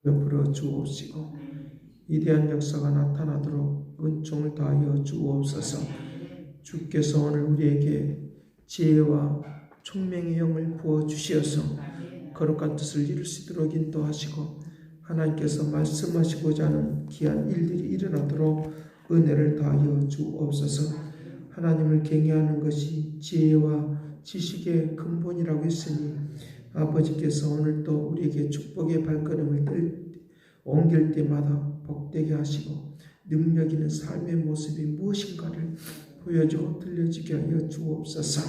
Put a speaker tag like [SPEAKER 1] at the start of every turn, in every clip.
[SPEAKER 1] 베풀어 주옵시고 위대한 역사가 나타나도록 은총을 다하여 주옵소서. 주께서 오늘 우리에게 지혜와 총명의 영을 부어 주시어서 거룩한 뜻을 이룰 수 있도록 인도하시고 하나님께서 말씀하시고자 하는 귀한 일들이 일어나도록 은혜를 다하여 주옵소서. 하나님을 경외하는 것이 지혜와 지식의 근본이라고 했으니 아버지께서 오늘도 우리에게 축복의 발걸음을 옮길 때마다 복되게 하시고 능력 있는 삶의 모습이 무엇인가를 보여주고 들려주게 하여 주옵소서.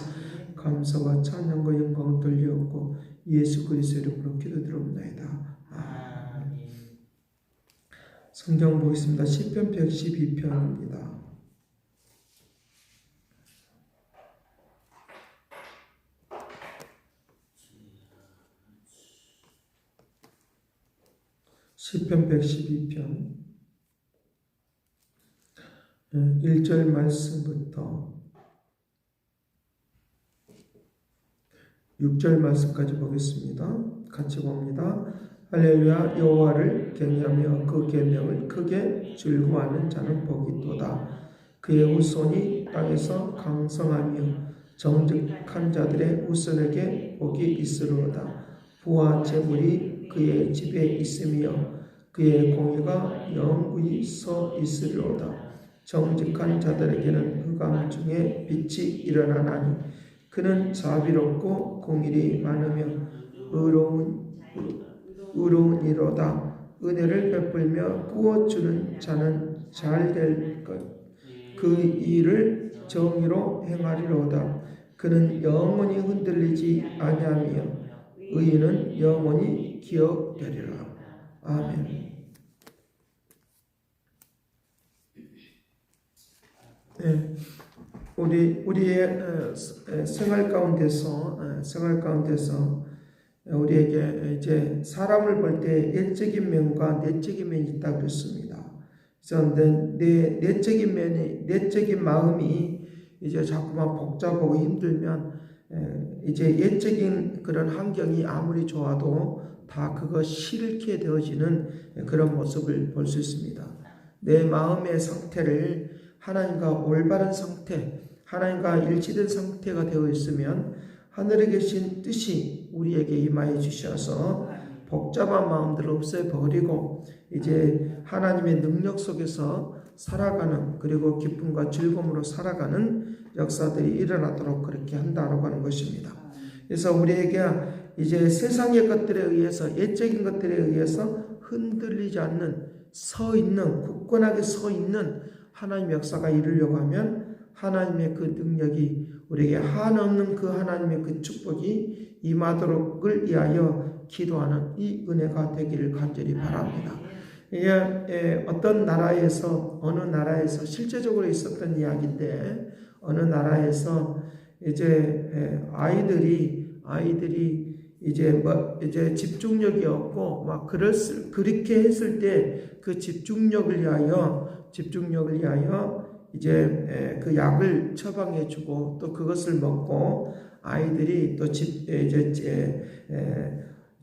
[SPEAKER 1] 감사와 찬양과 영광을 돌려옵고 예수 그리스도의 이름으로 기도드립니다. 아멘. 성경 보겠습니다. 시편 112편입니다. 시편 112편 1절 말씀부터 6절 말씀까지 보겠습니다. 같이 봅니다. 할렐루야. 여호와를 경외하며 그 계명을 크게 즐거워하는 자는 복이도다. 그의 후손이 땅에서 강성하며 정직한 자들의 후손에게 복이 있으리로다. 부와 재물이 그의 집에 있으며 그의 공의가 영구히 서 있으리로다. 정직한 자들에게는 흑암 중에 빛이 일어나나니 그는 자비롭고 공의이 많으며 의로우니로다. 은혜를 베풀며 부어주는 자는 잘 될 것. 그 일을 정의로 행하리로다. 그는 영원히 흔들리지 아니하며 의인은 영원히 기억되리라. 아멘. 네, 우리의 생활 가운데서 우리에게 이제 사람을 볼 때 일적인 면과 내적인 면이 있다고 그랬습니다. 그래서 내적인 마음이 이제 자꾸만 복잡하고 힘들면 이제 예적인 그런 환경이 아무리 좋아도 다 그거 싫게 되어지는 그런 모습을 볼 수 있습니다. 내 마음의 상태를 하나님과 올바른 상태, 하나님과 일치된 상태가 되어 있으면 하늘에 계신 뜻이 우리에게 임하여 주셔서 복잡한 마음들을 없애버리고 이제 하나님의 능력 속에서 살아가는, 그리고 기쁨과 즐거움으로 살아가는 역사들이 일어나도록 그렇게 한다라고 하는 것입니다. 그래서 우리에게 이제 세상의 것들에 의해서, 예적인 것들에 의해서 흔들리지 않는, 굳건하게 서 있는 하나님의 역사가 이루려고 하면 하나님의 그 능력이 우리에게 한없는 그 하나님의 그 축복이 임하도록을 위하여 기도하는 이 은혜가 되기를 간절히 바랍니다. 이게 어떤 나라에서, 어느 나라에서 실제적으로 있었던 이야기인데, 어느 나라에서 이제 아이들이 이제 집중력이 없고 막 그렇게 했을 때 그 집중력을 위하여 이제 그 약을 처방해주고 또 그것을 먹고 아이들이 또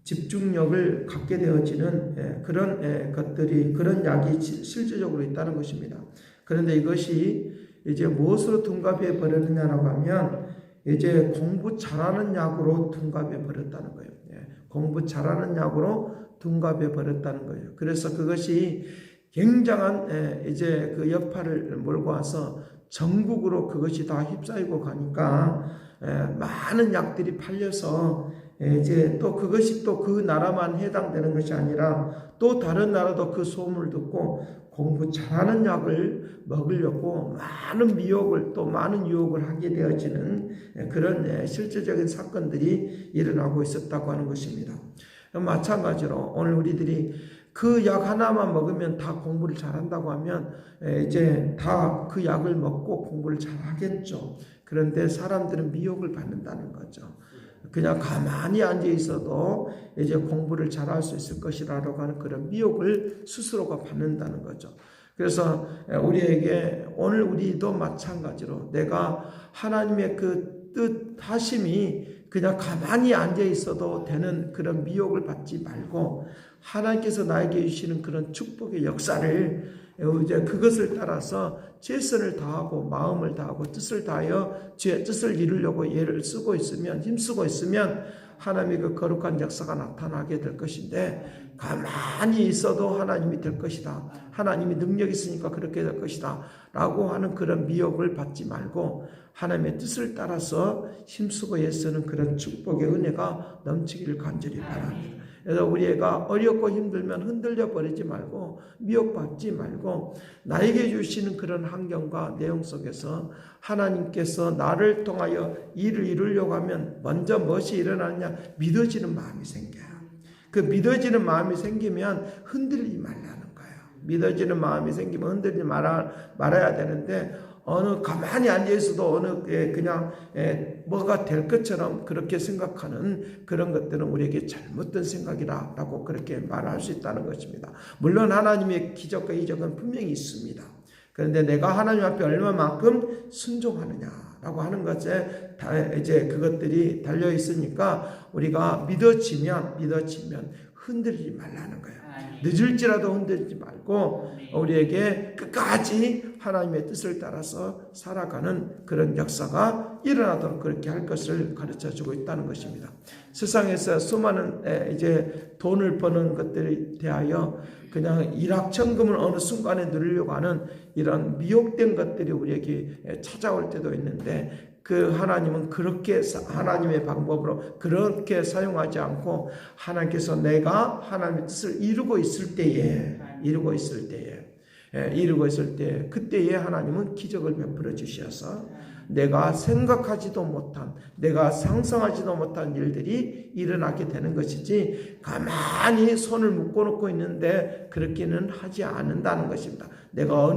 [SPEAKER 1] 집중력을 갖게 되어지는 그런 것들이, 그런 약이 실질적으로 있다는 것입니다. 그런데 이것이 이제 무엇으로 둔갑해 버렸느냐라고 하면 이제 공부 잘하는 약으로 둔갑해 버렸다는 거예요. 공부 잘하는 약으로 둔갑해 버렸다는 거예요. 그래서 그것이 굉장한 이제 그 여파를 몰고 와서 전국으로 그것이 다 휩싸이고 가니까 많은 약들이 팔려서 이제 또 그것이 또 그 나라만 해당되는 것이 아니라 또 다른 나라도 그 소문을 듣고 공부 잘하는 약을 먹으려고 많은 미혹을, 또 많은 유혹을 하게 되어지는 그런 실질적인 사건들이 일어나고 있었다고 하는 것입니다. 마찬가지로 오늘 우리들이 그 약 하나만 먹으면 다 공부를 잘한다고 하면 이제 다 그 약을 먹고 공부를 잘하겠죠. 그런데 사람들은 미혹을 받는다는 거죠. 그냥 가만히 앉아 있어도 이제 공부를 잘할 수 있을 것이라고 하는 그런 미혹을 스스로가 받는다는 거죠. 그래서 우리에게 오늘 우리도 마찬가지로 내가 하나님의 그 뜻하심이 그냥 가만히 앉아 있어도 되는 그런 미혹을 받지 말고 하나님께서 나에게 주시는 그런 축복의 역사를 이제 그것을 따라서 최선을 다하고 마음을 다하고 뜻을 다하여 주의 뜻을 이루려고 애를 쓰고 있으면, 힘쓰고 있으면 하나님의 그 거룩한 역사가 나타나게 될 것인데, 가만히 있어도 하나님이 될 것이다, 하나님이 능력 있으니까 그렇게 될 것이다 라고 하는 그런 미혹을 받지 말고 하나님의 뜻을 따라서 힘쓰고 애쓰는 그런 축복의 은혜가 넘치기를 간절히 바랍니다. 그래서 우리 애가 어렵고 힘들면 흔들려 버리지 말고 미혹받지 말고 나에게 주시는 그런 환경과 내용 속에서 하나님께서 나를 통하여 일을 이루려고 하면 먼저 무엇이 일어나느냐, 믿어지는 마음이 생겨요. 그 믿어지는 마음이 생기면 흔들리지 말라는 거예요. 믿어지는 마음이 생기면 흔들리지 말아야 되는데, 가만히 앉아있어도 그냥 뭐가 될 것처럼 그렇게 생각하는 그런 것들은 우리에게 잘못된 생각이라고 그렇게 말할 수 있다는 것입니다. 물론 하나님의 기적과 이적은 분명히 있습니다. 그런데 내가 하나님 앞에 얼마만큼 순종하느냐라고 하는 것에 이제 그것들이 달려 있으니까 우리가 믿어지면 흔들리지 말라는 거예요. 늦을지라도 흔들리지 말고 우리에게 끝까지 하나님의 뜻을 따라서 살아가는 그런 역사가 일어나도록 그렇게 할 것을 가르쳐주고 있다는 것입니다. 세상에서 수많은 이제 돈을 버는 것들에 대하여 그냥 일확천금을 어느 순간에 누리려고 하는 이런 미혹된 것들이 우리에게 찾아올 때도 있는데, 그 하나님은 그렇게 하나님의 방법으로 그렇게 사용하지 않고, 하나님께서 내가 하나님의 뜻을 이루고 있을 때에 그때에 하나님은 기적을 베풀어 주셔서 내가 생각하지도 못한, 내가 상상하지도 못한 일들이 일어나게 되는 것이지, 가만히 손을 묶어놓고 있는데 그렇게는 하지 않는다는 것입니다. 내가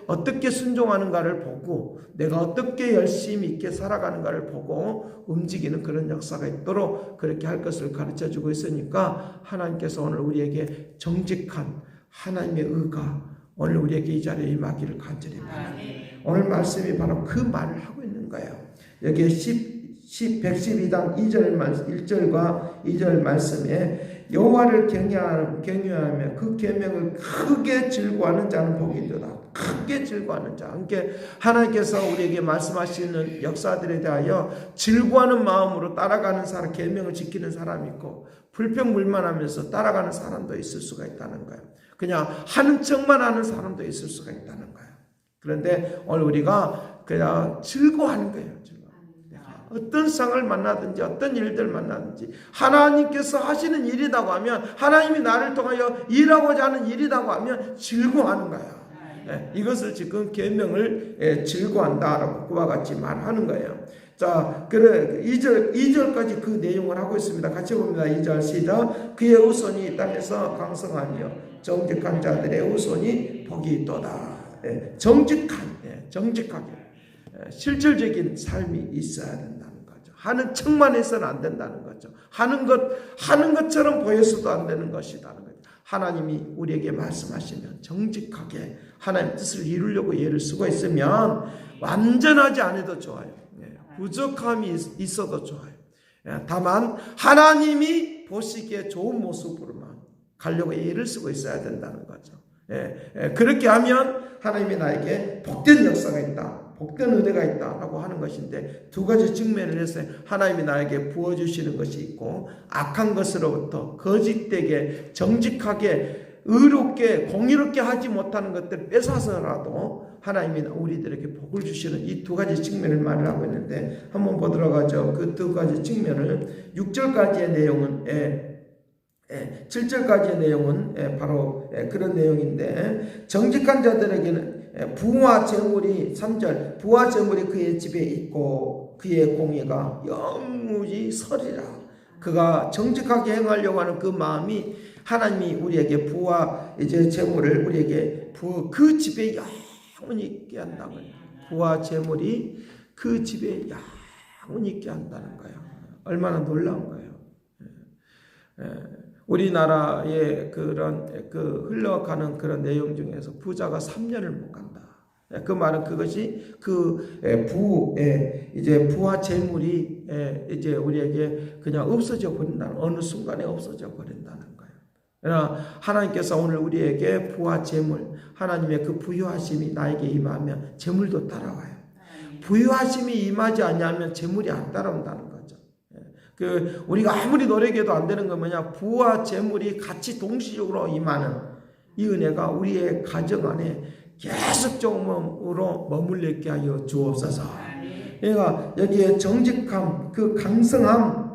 [SPEAKER 1] 어떻게 순종하는가를 보고, 내가 어떻게 열심히 있게 살아가는가를 보고 움직이는 그런 역사가 있도록 그렇게 할 것을 가르쳐주고 있으니까, 하나님께서 오늘 우리에게 정직한 하나님의 의가 오늘 우리에게 이 자리에 임하기를 간절히 바랍니다. 오늘 말씀이 바로 그 말을 하고 있는 거예요. 여기에 112장 1절과 2절 말씀에 여호와를 경외하며 그 계명을 크게 즐거워하는 자는 복이 있도다. 크게 즐거워하는 자. 함께 하나님께서 우리에게 말씀하시는 역사들에 대하여 즐거워하는 마음으로 따라가는 사람, 계명을 지키는 사람이 있고, 불평불만하면서 따라가는 사람도 있을 수가 있다는 거예요. 그냥 하는 척만 하는 사람도 있을 수가 있다는 거예요. 그런데 오늘 우리가 그냥 즐거워하는 거예요. 어떤 상을 만나든지 어떤 일들을 만나든지 하나님께서 하시는 일이라고 하면, 하나님이 나를 통하여 일하고자 하는 일이라고 하면 즐거워하는 거예요. 이것을 지금 계명을 즐거워한다라고 그와 같이 말하는 거예요. 자, 그래 2절까지 그 내용을 하고 있습니다. 같이 봅니다. 2절 시작. 그의 후손이 이 땅에서 강성하며 정직한 자들의 후손이 복이 있도다. 정직하게 실질적인 삶이 있어야 된다는 거죠. 하는 척만 해서는 안 된다는 거죠. 하는 것처럼 보여서도 안 되는 것이라는 거죠. 하나님이 우리에게 말씀하시면 정직하게 하나님 뜻을 이루려고 애를 쓰고 있으면 완전하지 않아도 좋아요. 부족함이 있어도 좋아요. 다만 하나님이 보시기에 좋은 모습으로만 가려고 애를 쓰고 있어야 된다는 거죠. 그렇게 하면 하나님이 나에게 복된 역사가 있다, 복된 은혜가 있다라고 하는 것인데, 두 가지 측면을 해서 하나님이 나에게 부어주시는 것이 있고, 악한 것으로부터 거짓되게 정직하게 의롭게 공의롭게 하지 못하는 것들 뺏어서라도 하나님이 우리들에게 복을 주시는 이 두 가지 측면을 말을 하고 있는데, 한번 보도록 하죠. 그 두 가지 측면을 6절까지의 내용은 7절까지의 내용은 바로 그런 내용인데, 정직한 자들에게는 부와 재물이 3절 부와 재물이 그의 집에 있고 그의 공의가 영무지 서리라. 그가 정직하게 행하려고 하는 그 마음이 하나님이 우리에게 부와 이제 재물을 우리에게 그 집에 영원히 있게 한다고요. 부와 재물이 그 집에 영원히 있게 한다는 거예요. 얼마나 놀라운 거예요. 우리나라의 그런 흘러가는 그런 내용 중에서 부자가 3년을 못 간다. 그 말은 그것이 이제 부와 재물이 이제 우리에게 그냥 없어져 버린다는, 어느 순간에 없어져 버린다는 거예요. 그러나 하나님께서 오늘 우리에게 부와 재물, 하나님의 그 부유하심이 나에게 임하면 재물도 따라와요. 부유하심이 임하지 않냐면 재물이 안 따라온다는 거죠. 우리가 아무리 노력해도 안 되는 건 뭐냐? 부와 재물이 같이 동시적으로 임하는 이 은혜가 우리의 가정 안에 계속적으로 머물러 있게 하여 주옵소서. 그러니까 여기에 정직함, 그 강성함,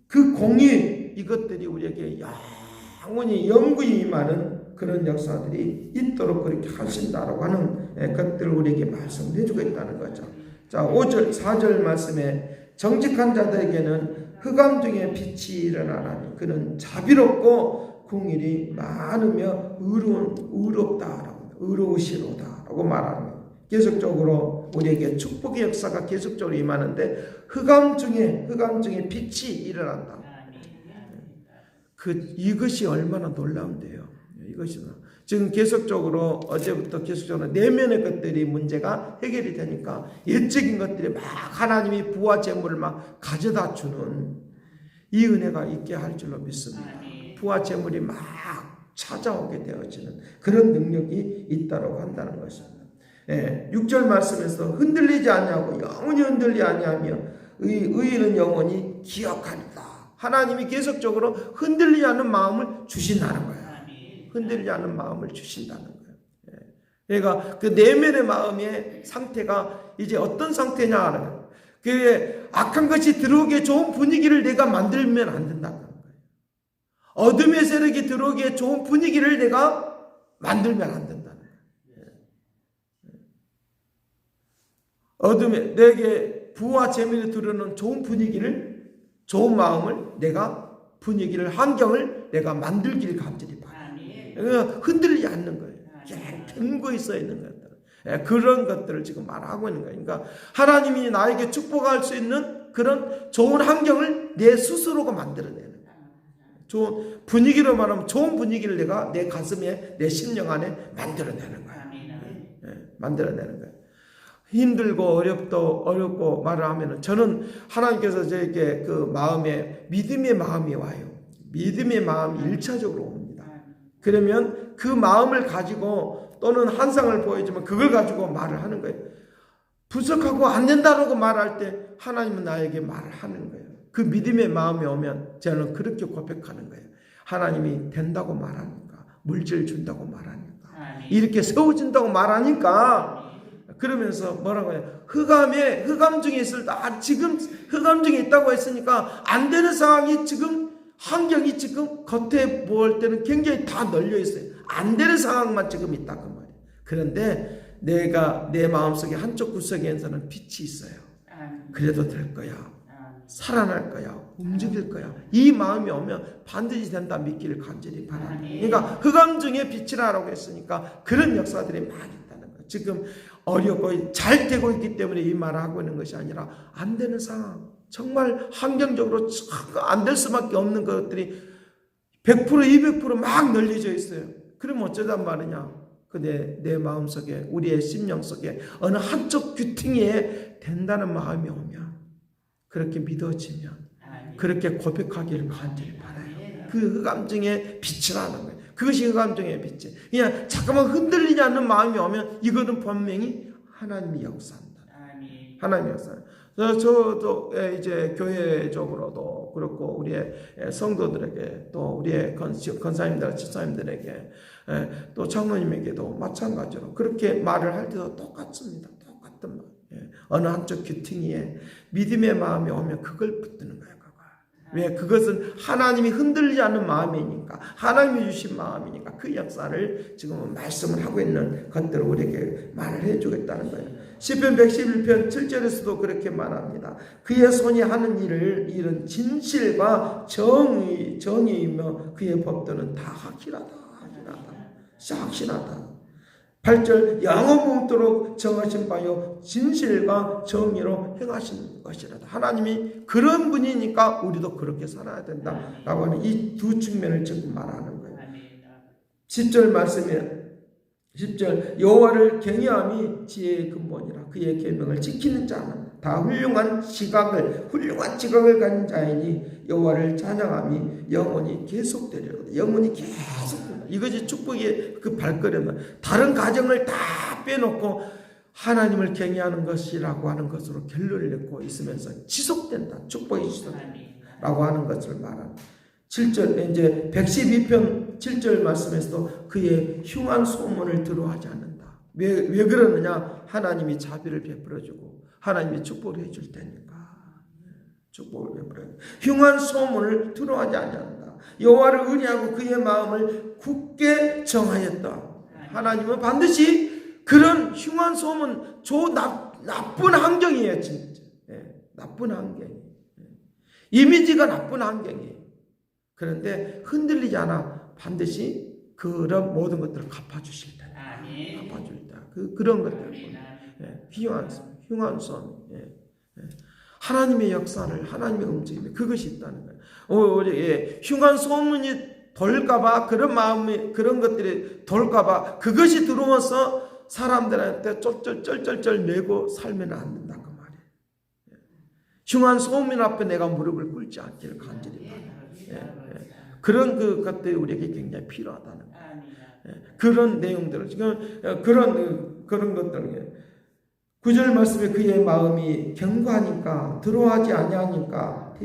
[SPEAKER 1] 그 공의, 이것들이 우리에게 영원히 영구히 임하는 그런 역사들이 있도록 그렇게 하신다라고 하는 것들을 우리에게 말씀해 주고 있다는 거죠. 자, 5절, 4절 말씀에 정직한 자들에게는 흑암 중에 빛이 일어나라니 그는 자비롭고 궁일이 많으며 의로우시로다라고 말하는 거예요. 계속적으로 우리에게 축복의 역사가 계속적으로 임하는데 흑암 중에 빛이 일어난다. 이것이 얼마나 놀라운데요. 이것이 지금 계속적으로 어제부터 계속적으로 내면의 것들이 문제가 해결이 되니까 옛적인 것들이 막 하나님이 부와 재물을 막 가져다 주는 이 은혜가 있게 할 줄로 믿습니다. 부와 재물이 막 찾아오게 되어지는 그런 능력이 있다고 한다는 것입니다. 6절 말씀에서 흔들리지 아니하고 영원히 흔들리지 아니하며 의인은 영원히 기억하리라. 하나님이 계속적으로 흔들리지 않는 마음을 주신다는 거예요. 흔들리지 않는 마음을 주신다는 거예요. 그러니까 그 내면의 마음의 상태가 이제 어떤 상태냐 하는 거예요. 그 악한 것이 들어오기에 좋은 분위기를 내가 만들면 안 된다는 거예요. 어둠의 세력이 들어오기에 좋은 분위기를 내가 만들면 안 된다는 거예요. 어둠에 내게 부와 재물이 들어오는 좋은 분위기를, 좋은 마음을 내가 환경을 내가 만들기를 간절히 바라요. 흔들리지 않는 거예요. 견고히 써 있는 것들. 그런 것들을 지금 말하고 있는 거예요. 그러니까 하나님이 나에게 축복할 수 있는 그런 좋은 환경을 내 스스로가 만들어내는 거예요. 좋은 분위기로 말하면 좋은 분위기를 내가 내 가슴에, 내 심령 안에 만들어내는 거예요. 만들어내는 거예요. 힘들고 어렵고 말을 하면은 저는 하나님께서 저에게 그 마음에 믿음의 마음이 와요. 믿음의 마음이 1차적으로 옵니다. 그러면 그 마음을 가지고 또는 환상을 보여주면 그걸 가지고 말을 하는 거예요. 부족하고 안 된다라고 말할 때 하나님은 나에게 말을 하는 거예요. 그 믿음의 마음이 오면 저는 그렇게 고백하는 거예요. 하나님이 된다고 말하니까, 물질 준다고 말하니까, 이렇게 세워진다고 말하니까, 그러면서 뭐라고 해요? 흑암 중에 있을 때, 지금 흑암 중에 있다고 했으니까 안 되는 상황이 지금 환경이 지금 겉에 볼 때는 굉장히 다 널려 있어요. 안 되는 상황만 지금 있다 그 말이에요. 그런데 내가 내 마음속에 한쪽 구석에서는 빛이 있어요. 그래도 될 거야. 살아날 거야. 움직일 거야. 이 마음이 오면 반드시 된다 믿기를 간절히 바랍니다. 그러니까 흑암 중에 빛이라고 했으니까 그런 역사들이 많이 있다는 거예요. 지금 어렵고 잘 되고 있기 때문에 이 말을 하고 있는 것이 아니라 안 되는 상황, 정말 환경적으로 안 될 수밖에 없는 것들이 100% 200% 막 널려져 있어요. 그럼 어쩌단 말이냐? 내 마음속에, 우리의 심령 속에 어느 한쪽 귀퉁이에 된다는 마음이 오면, 그렇게 믿어지면, 그렇게 고백하기를 간절히 바라요. 그 흑암 중에 빛이라는 거예요. 그것이 흑암 중의 빛이. 그냥 잠깐만 흔들리지 않는 마음이 오면 이거는 분명히 하나님의 역사입니다. 하나님의 역사입니다. 저도 이제 교회적으로도 그렇고 우리의 성도들에게 또 우리의 권사님들, 집사님들에게 또 장로님에게도 마찬가지로 그렇게 말을 할 때도 똑같습니다. 똑같은 말. 어느 한쪽 귀퉁이에 믿음의 마음이 오면 그걸 붙드는 거예요. 왜? 그것은 하나님이 흔들리지 않는 마음이니까, 하나님이 주신 마음이니까 그 역사를 지금 말씀을 하고 있는 것들을 우리에게 말을 해주겠다는 거예요. 시편 111편 7절에서도 그렇게 말합니다. 그의 손이 하는 일은 진실과 정의이며 그의 법도는 다 확실하다. 확실하다. 8절 영원토록 정하신 바요 진실과 정의로 행하신 것이라다. 하나님이 그런 분이니까 우리도 그렇게 살아야 된다라고 하는 이 두 측면을 지금 말하는 거예요. 10절 말씀에 10절 여호와를 경외함이 지혜의 근본이라 그의 계명을 지키는 자는 다 훌륭한 지각을 가진 자이니 여호와를 찬양함이 영원히 계속되리로다. 영원히 계속된다. 이것이 축복의 그 발걸음은 다른 가정을 다 빼놓고 하나님을 경외하는 것이라고 하는 것으로 결론을 내고 있으면서 지속된다. 축복이 지속된다라고 하는 것을 말하는 7절 이제 112편 7절 말씀에서도 그의 흉한 소문을 들어하지 않는다. 왜 그러느냐? 하나님이 자비를 베풀어주고 하나님이 축복을 해줄 테니까. 축복을 베풀어요. 흉한 소문을 들어하지 않는다. 여호와를 의뢰하고 그의 마음을 굳게 정하였다. 하나님은 반드시 그런 흉한 소문, 나쁜 환경이에요, 진짜. 나쁜 환경. 이미지가 나쁜 환경이에요. 그런데 흔들리지 않아 반드시 그런 모든 것들을 갚아주실 테다. 갚아줄 때. 그런 것들. 흉한 소문. 하나님의 역사를, 하나님의 움직임이 그것이 있다는 거예요. 흉한 소문이 돌까봐, 그런 마음이, 그런 것들이 돌까봐, 그것이 들어와서 사람들한테 쩔쩔쩔쩔 매고 살면 안 된다. 그 말이에요. 흉한 소문 앞에 내가 무릎을 꿇지 않기를 간절히 바랍니다. 그런 것들이 우리에게 굉장히 필요하다는 거예요. 그런 내용들을, 지금 그런 것들. 9절 말씀에 그의 마음이 견고하니까 들어하지 아니하니까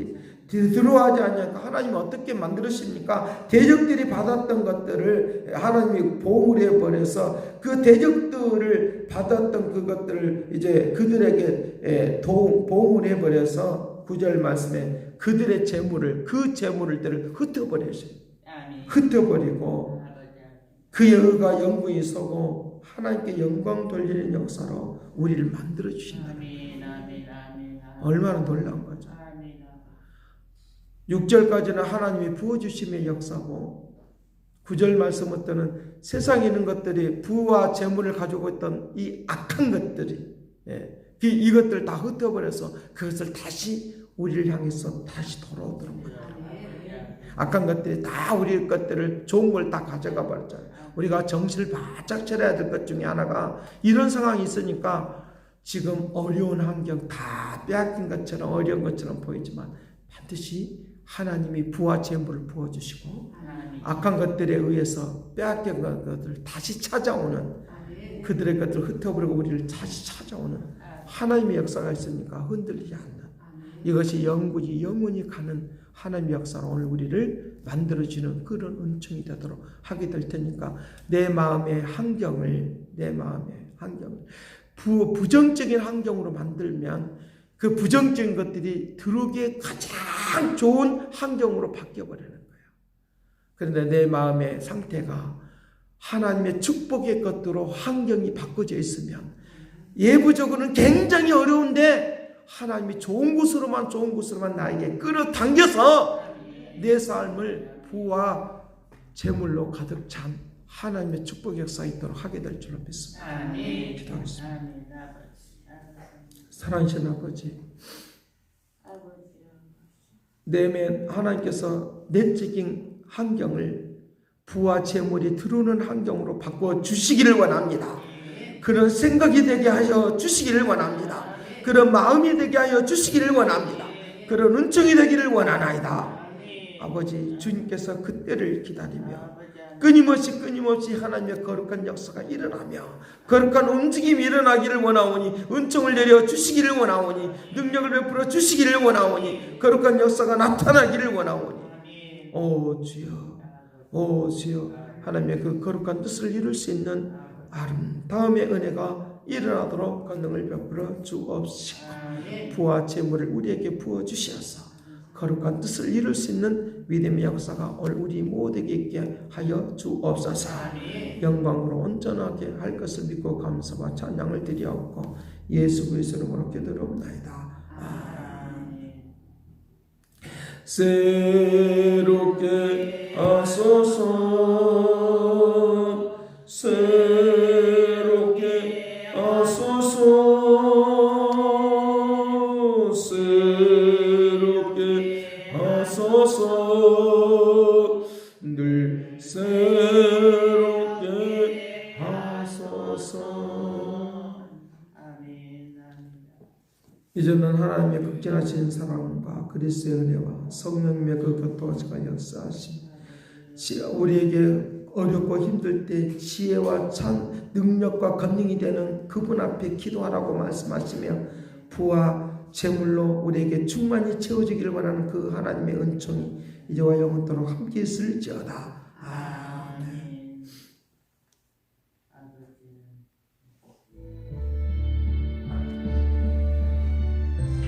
[SPEAKER 1] 하나님이 어떻게 만들으십니까? 대적들이 받았던 것들을 하나님이 보응을 해버려서 그 대적들을 받았던 그것들을 이제 그들에게 보응을 해버려서 9절 말씀에 그들의 재물을 흩어버리셔요. 흩어버리고 그의 의가 영광이 서고 하나님께 영광 돌리는 역사로 우리를 만들어 주신다. 얼마나 놀라운 거죠. 6절까지는 하나님이 부어주심의 역사고 9절 말씀부터는 세상에 있는 것들이 부와 재물을 가지고 있던 이 악한 것들이 이것들 다 흩어버려서 그것을 다시 우리를 향해서 다시 돌아오도록 만들어. 악한 것들이 다 우리 것들을 좋은 걸 다 가져가 버렸잖아요. 우리가 정신을 바짝 차려야 될 것 중에 하나가 이런 상황이 있으니까 지금 어려운 환경 다 빼앗긴 것처럼 어려운 것처럼 보이지만 반드시 하나님이 부와 재물을 부어주시고 악한 것들에 의해서 빼앗긴 것들을 다시 찾아오는 그들의 것들을 흩어버리고 우리를 다시 찾아오는 하나님의 역사가 있으니까 흔들리지 않는 이것이 영원히 가는 하나님의 역사로 오늘 우리를 만들어주는 그런 은총이 되도록 하게 될 테니까 내 마음의 환경을 부정적인 환경으로 만들면 그 부정적인 것들이 들어오기에 가장 좋은 환경으로 바뀌어버리는 거예요. 그런데 내 마음의 상태가 하나님의 축복의 것으로 환경이 바꿔져 있으면 예부적으로는 굉장히 어려운데 하나님이 좋은 곳으로만 나에게 끌어당겨서 내 삶을 부와 재물로 가득 찬 하나님의 축복의 역사가 있도록 하게 될 줄로 믿습니다. 기도하겠습니다. 사랑하신 아버지, 내면 하나님께서 내적인 환경을 부와 재물이 들어오는 환경으로 바꿔 주시기를 원합니다. 그런 생각이 되게 하여 주시기를 원합니다. 그런 마음이 되게 하여 주시기를 원합니다. 그런 은총이 되기를 원하나이다. 아버지, 주님께서 그때를 기다리며 끊임없이 하나님의 거룩한 역사가 일어나며 거룩한 움직임이 일어나기를 원하오니 은총을 내려 주시기를 원하오니 능력을 베풀어 주시기를 원하오니 거룩한 역사가 나타나기를 원하오니 오 주여 하나님의 그 거룩한 뜻을 이룰 수 있는 아름다움의 은혜가 일어나도록 권능을 베풀어 주옵시고 부와 재물을 우리에게 부어주시어서 거룩한 뜻을 이룰 수 있는 믿음의 역사가 오늘 우리 모두에게 있게 하여 주옵소서. 영광으로 온전하게 할 것을 믿고 감사와 찬양을 드리옵고 예수 그리스도의 이름으로 기도하옵나이다. 아멘. 새롭게 하소서 새롭게 하소서 새롭게 하소서 늘 새롭게 하소서. 아멘. 이제는 하나님의 극진하신 사랑과 그리스도의 은혜와 성령님의 그 교통하시가 역사하심, 우리에게 어렵고 힘들 때 지혜와 참 능력과 권능이 되는 그분 앞에 기도하라고 말씀하시며 부와 재물로 우리에게 충만히 채워지기를 원하는 그 하나님의 은총이 이제와 영원토록 함께 있을지어다.